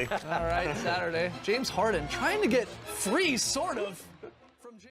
All right, Saturday. James Harden trying to get free, sort of.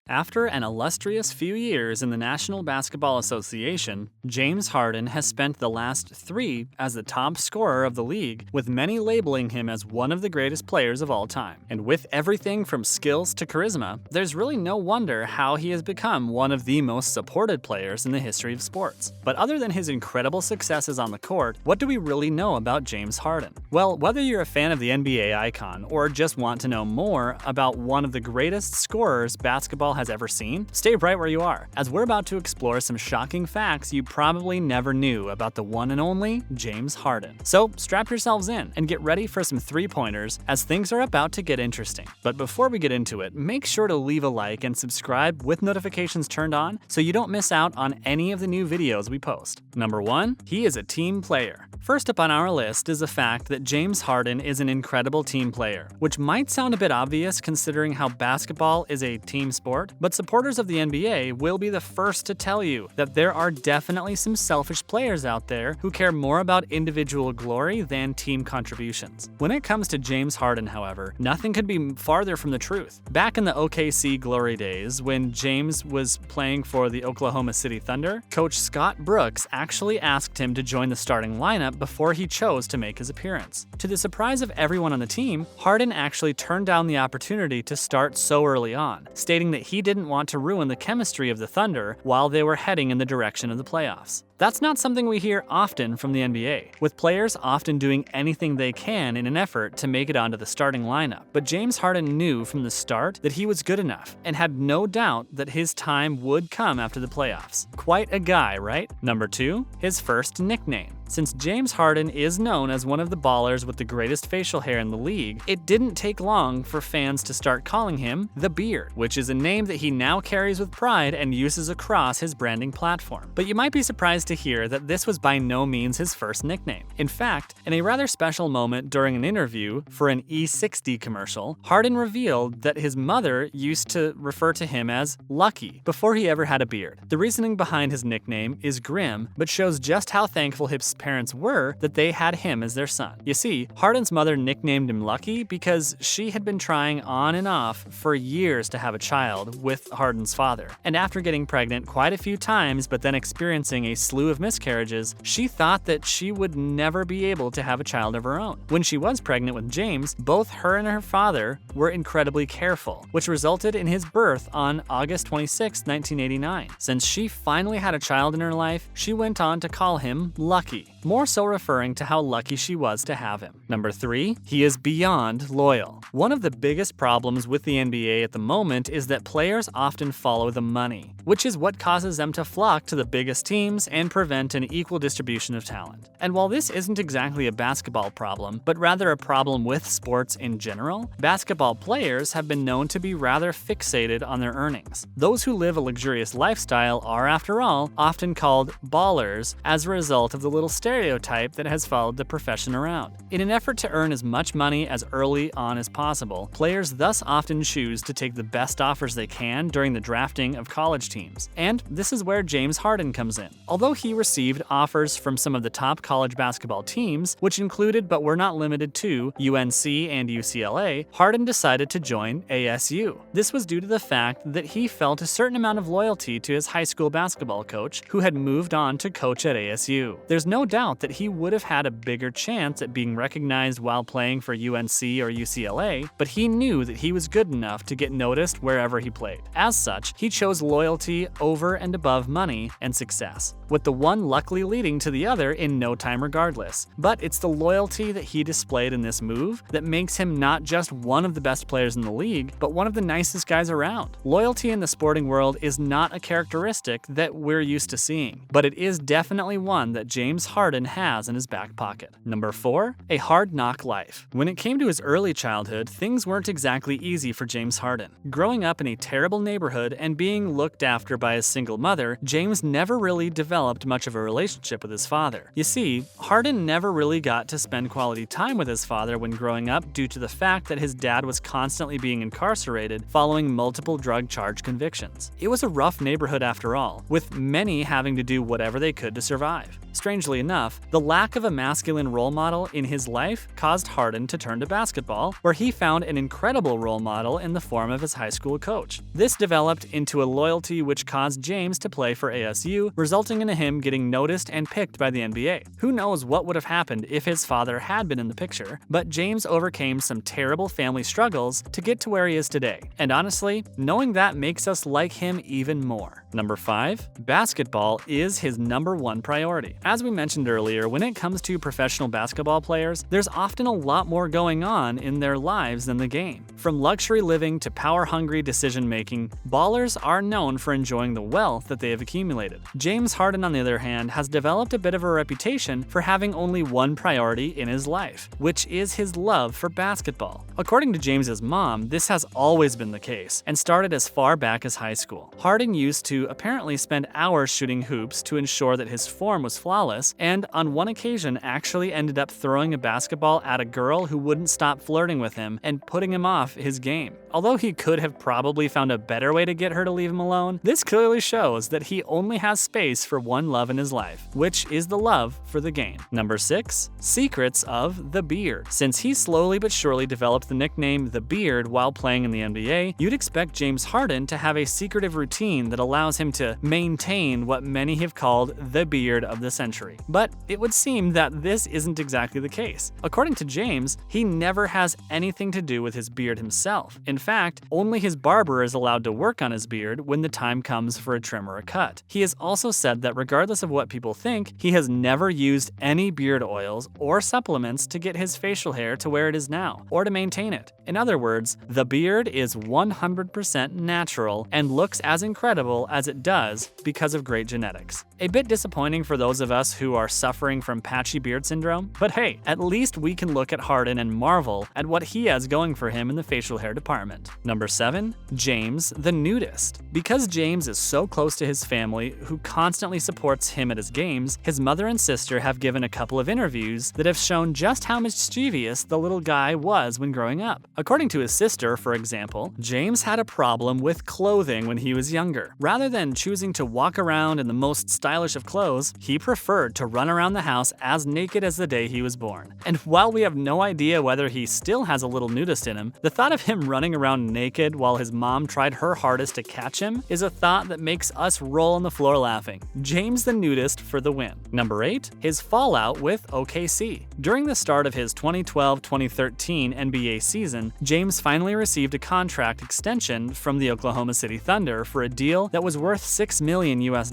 After an illustrious few years in the National Basketball Association, James Harden has spent the last 3 as the top scorer of the league, with many labeling him as one of the greatest players of all time. And with everything from skills to charisma, there's really no wonder how he has become one of the most supported players in the history of sports. But other than his incredible successes on the court, what do we really know about James Harden? Well, whether you're a fan of the NBA icon or just want to know more about one of the greatest scorers basketball has ever seen, stay right where you are, as we're about to explore some shocking facts you probably never knew about the one and only James Harden. So strap yourselves in and get ready for some 3-pointers, as things are about to get interesting. But before we get into it, make sure to leave a like and subscribe with notifications turned on so you don't miss out on any of the new videos we post. Number 1, he is a team player. First up on our list is the fact that James Harden is an incredible team player, which might sound a bit obvious considering how basketball is a team sport, but supporters of the NBA will be the first to tell you that there are definitely some selfish players out there who care more about individual glory than team contributions. When it comes to James Harden, however, nothing could be farther from the truth. Back in the OKC glory days, when James was playing for the Oklahoma City Thunder, Coach Scott Brooks actually asked him to join the starting lineup before he chose to make his appearance. To the surprise of everyone on the team, Harden actually turned down the opportunity to start so early on, stating that he didn't want to ruin the chemistry of the Thunder while they were heading in the direction of the playoffs. That's not something we hear often from the NBA, with players often doing anything they can in an effort to make it onto the starting lineup. But James Harden knew from the start that he was good enough and had no doubt that his time would come after the playoffs. Quite a guy, right? Number 2, his first nickname. Since James Harden is known as one of the ballers with the greatest facial hair in the league, it didn't take long for fans to start calling him the Beard, which is a name that he now carries with pride and uses across his branding platform. But you might be surprised to hear that this was by no means his first nickname. In fact, in a rather special moment during an interview for an E60 commercial, Harden revealed that his mother used to refer to him as Lucky before he ever had a beard. The reasoning behind his nickname is grim, but shows just how thankful his parents were that they had him as their son. You see, Harden's mother nicknamed him Lucky because she had been trying on and off for years to have a child with Harden's father. And after getting pregnant quite a few times but then experiencing a slew of miscarriages, she thought that she would never be able to have a child of her own. When she was pregnant with James, both her and her father were incredibly careful, which resulted in his birth on August 26, 1989. Since she finally had a child in her life, she went on to call him Lucky, more so referring to how lucky she was to have him. Number 3, he is beyond loyal. One of the biggest problems with the NBA at the moment is that players often follow the money, which is what causes them to flock to the biggest teams and prevent an equal distribution of talent. And while this isn't exactly a basketball problem, but rather a problem with sports in general, basketball players have been known to be rather fixated on their earnings. Those who live a luxurious lifestyle are, after all, often called ballers as a result of the little stereotype that has followed the profession around. In an effort to earn as much money as early on as possible, players thus often choose to take the best offers they can during the drafting of college teams. And this is where James Harden comes in. Although he received offers from some of the top college basketball teams, which included but were not limited to UNC and UCLA, Harden decided to join ASU. This was due to the fact that he felt a certain amount of loyalty to his high school basketball coach, who had moved on to coach at ASU. There's no doubt that he would have had a bigger chance at being recognized while playing for UNC or UCLA, but he knew that he was good enough to get noticed wherever he played. As such, he chose loyalty over and above money and success, with the one luckily leading to the other in no time regardless. But it's the loyalty that he displayed in this move that makes him not just one of the best players in the league, but one of the nicest guys around. Loyalty in the sporting world is not a characteristic that we're used to seeing, but it is definitely one that James Harden has in his back pocket. Number 4, a hard knock life. When it came to his early childhood, things weren't exactly easy for James Harden. Growing up in a terrible neighborhood and being looked after by a single mother, James never really developed much of a relationship with his father. You see, Harden never really got to spend quality time with his father when growing up due to the fact that his dad was constantly being incarcerated following multiple drug charge convictions. It was a rough neighborhood after all, with many having to do whatever they could to survive. Strangely enough, the lack of a masculine role model in his life caused Harden to turn to basketball, where he found an incredible role model in the form of his high school coach. This developed into a loyalty which caused James to play for ASU, resulting in him getting noticed and picked by the NBA. Who knows what would have happened if his father had been in the picture, but James overcame some terrible family struggles to get to where he is today. And honestly, knowing that makes us like him even more. Number 5. Basketball is his #1 priority. As we mentioned earlier, when it comes to professional basketball players, there's often a lot more going on in their lives than the game. From luxury living to power-hungry decision-making, ballers are known for enjoying the wealth that they have accumulated. James Harden, on the other hand, has developed a bit of a reputation for having only one priority in his life, which is his love for basketball. According to James's mom, this has always been the case, and started as far back as high school. Harden used to apparently spend hours shooting hoops to ensure that his form was flawless, and on one occasion actually ended up throwing a basketball at a girl who wouldn't stop flirting with him and putting him off his game. Although he could have probably found a better way to get her to leave him alone, this clearly shows that he only has space for one love in his life, which is the love for the game. Number 6. Secrets of the Beard. Since he slowly but surely developed the nickname The Beard while playing in the NBA, you'd expect James Harden to have a secretive routine that allows him to maintain what many have called the beard of the century. But it would seem that this isn't exactly the case. According to James, he never has anything to do with his beard himself. In fact, only his barber is allowed to work on his beard when the time comes for a trim or a cut. He has also said that regardless of what people think, he has never used any beard oils or supplements to get his facial hair to where it is now, or to maintain it. In other words, the beard is 100% natural and looks as incredible as it does because of great genetics. A bit disappointing for those of us who are suffering from patchy beard syndrome, but hey, at least we can look at Harden and marvel at what he has going for him in the facial hair department. Number 7. James the Nudist. Because James is so close to his family, who constantly supports him at his games, his mother and sister have given a couple of interviews that have shown just how mischievous the little guy was when growing up. According to his sister, for example, James had a problem with clothing when he was younger. Rather than choosing to walk around in the most stylish of clothes, he preferred to run around the house as naked as the day he was born. And while we have no idea whether he still has a little nudist in him, the thought of him running around naked while his mom tried her hardest to catch him is a thought that makes us roll on the floor laughing. James the Nudist for the win. Number 8. His fallout with OKC. During the start of his 2012-2013 NBA season, James finally received a contract extension from the Oklahoma City Thunder for a deal that was worth $6 million US,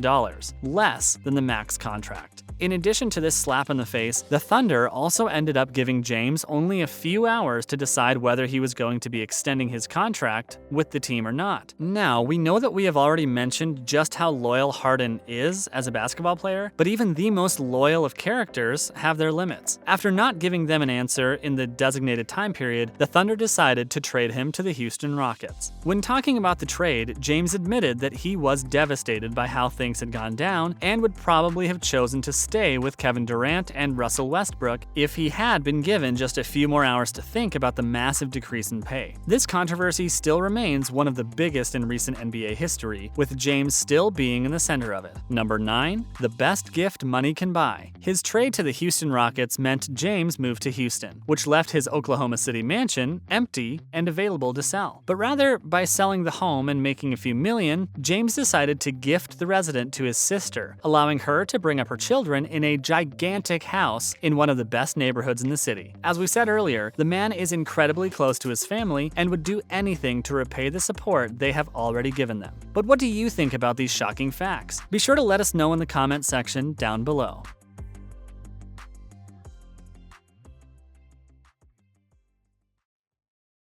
less than the max contract. In addition to this slap in the face, the Thunder also ended up giving James only a few hours to decide whether he was going to be extending his contract with the team or not. Now, we know that we have already mentioned just how loyal Harden is as a basketball player, but even the most loyal of characters have their limits. After not giving them an answer in the designated time period, the Thunder decided to trade him to the Houston Rockets. When talking about the trade, James admitted that he was devastated by how things had gone down and would probably have chosen to stay with Kevin Durant and Russell Westbrook if he had been given just a few more hours to think about the massive decrease in pay. This controversy still remains one of the biggest in recent NBA history, with James still being in the center of it. Number 9. The best gift money can buy. His trade to the Houston Rockets meant James moved to Houston, which left his Oklahoma City mansion empty and available to sell. But rather, by selling the home and making a few million, James decided to gift the resident to his sister, allowing her to bring up her children in a gigantic house in one of the best neighborhoods in the city. As we said earlier, the man is incredibly close to his family and would do anything to repay the support they have already given them. But what do you think about these shocking facts? Be sure to let us know in the comment section down below.